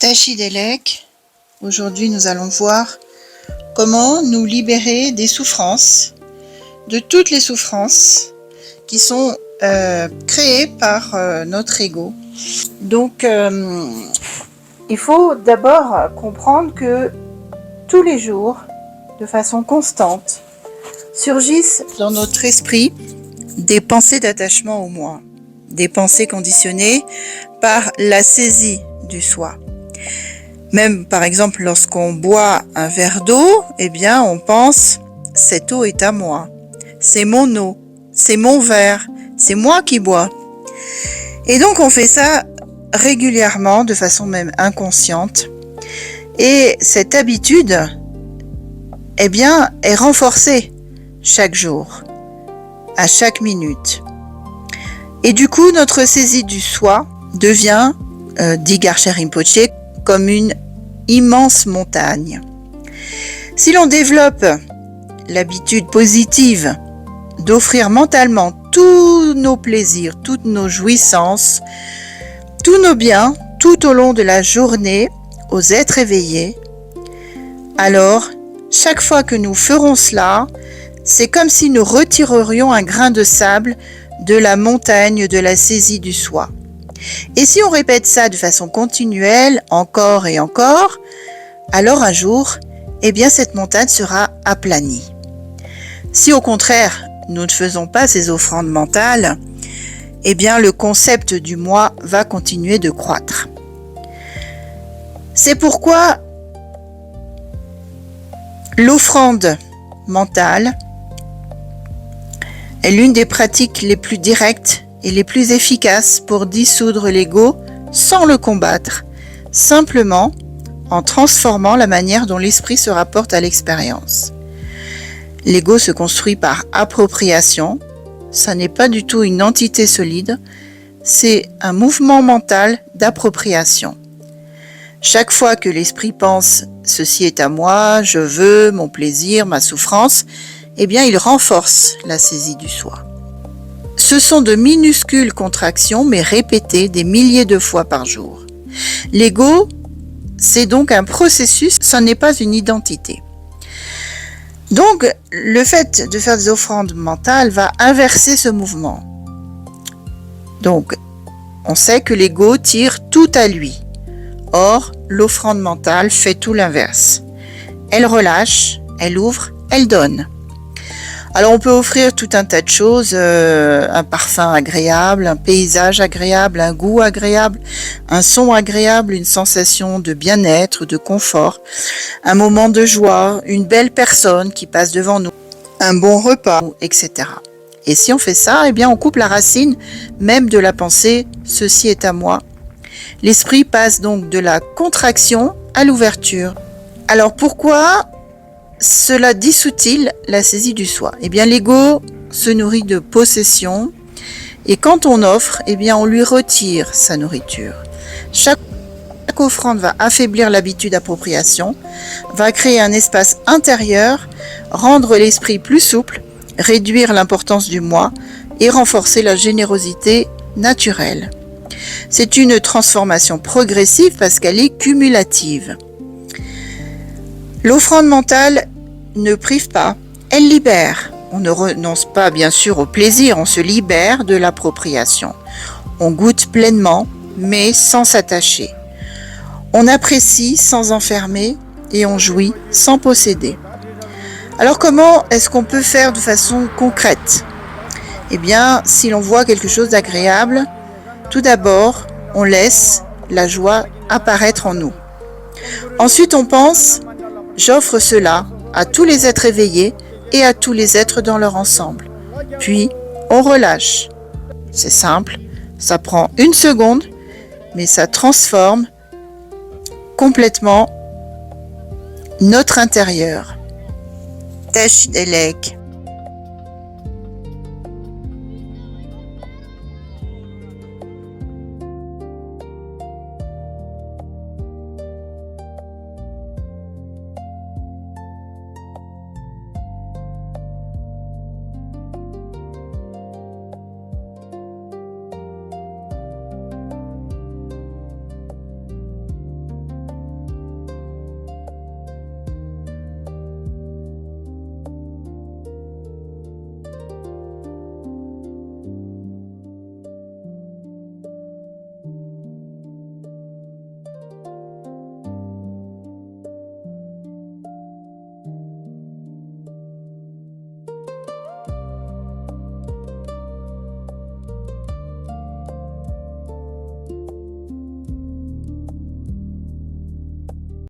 Tachidelek. Aujourd'hui, nous allons voir comment nous libérer des souffrances, de toutes les souffrances qui sont créées par notre ego. Donc, il faut d'abord comprendre que tous les jours, de façon constante, surgissent dans notre esprit des pensées d'attachement au moi, des pensées conditionnées par la saisie du soi. Même par exemple lorsqu'on boit un verre d'eau, eh bien on pense « cette eau est à moi, c'est mon eau, c'est mon verre, c'est moi qui bois ». Et donc on fait ça régulièrement, de façon même inconsciente. Et cette habitude, eh bien, est renforcée chaque jour, à chaque minute. Et du coup, notre saisie du soi devient, dit Garcher Rinpoche, comme une immense montagne. Si l'on développe l'habitude positive d'offrir mentalement tous nos plaisirs, toutes nos jouissances, tous nos biens, tout au long de la journée, aux êtres éveillés, alors, chaque fois que nous ferons cela, c'est comme si nous retirerions un grain de sable de la montagne de la saisie du soi. Et si on répète ça de façon continuelle, encore et encore, alors un jour, eh bien cette montagne sera aplanie. Si au contraire, nous ne faisons pas ces offrandes mentales, eh bien le concept du moi va continuer de croître. C'est pourquoi l'offrande mentale est l'une des pratiques les plus directes et les plus efficaces pour dissoudre l'ego sans le combattre, simplement en transformant la manière dont l'esprit se rapporte à l'expérience. L'ego se construit par appropriation, ça n'est pas du tout une entité solide, c'est un mouvement mental d'appropriation. Chaque fois que l'esprit pense « ceci est à moi, je veux, mon plaisir, ma souffrance », eh bien il renforce la saisie du soi. Ce sont de minuscules contractions, mais répétées des milliers de fois par jour. L'ego, c'est donc un processus, ce n'est pas une identité. Donc, le fait de faire des offrandes mentales va inverser ce mouvement. Donc, on sait que l'ego tire tout à lui. Or, l'offrande mentale fait tout l'inverse. Elle relâche, elle ouvre, elle donne. Alors on peut offrir tout un tas de choses, un parfum agréable, un paysage agréable, un goût agréable, un son agréable, une sensation de bien-être, de confort, un moment de joie, une belle personne qui passe devant nous, un bon repas, etc. Et si on fait ça, eh bien on coupe la racine même de la pensée « ceci est à moi ». L'esprit passe donc de la contraction à l'ouverture. Alors pourquoi cela dissout-il la saisie du soi? Eh bien, l'ego se nourrit de possession et quand on offre, eh bien, on lui retire sa nourriture. Chaque offrande va affaiblir l'habitude d'appropriation, va créer un espace intérieur, rendre l'esprit plus souple, réduire l'importance du moi et renforcer la générosité naturelle. C'est une transformation progressive parce qu'elle est cumulative. L'offrande mentale ne prive pas, elle libère. On ne renonce pas bien sûr au plaisir, on se libère de l'appropriation. On goûte pleinement, mais sans s'attacher. On apprécie sans enfermer et on jouit sans posséder. Alors comment est-ce qu'on peut faire de façon concrète? Eh bien, si l'on voit quelque chose d'agréable, tout d'abord, on laisse la joie apparaître en nous. Ensuite, on pense « j'offre cela à tous les êtres éveillés et à tous les êtres dans leur ensemble ». Puis, on relâche. C'est simple, ça prend 1 seconde, mais ça transforme complètement notre intérieur. Tachidelek.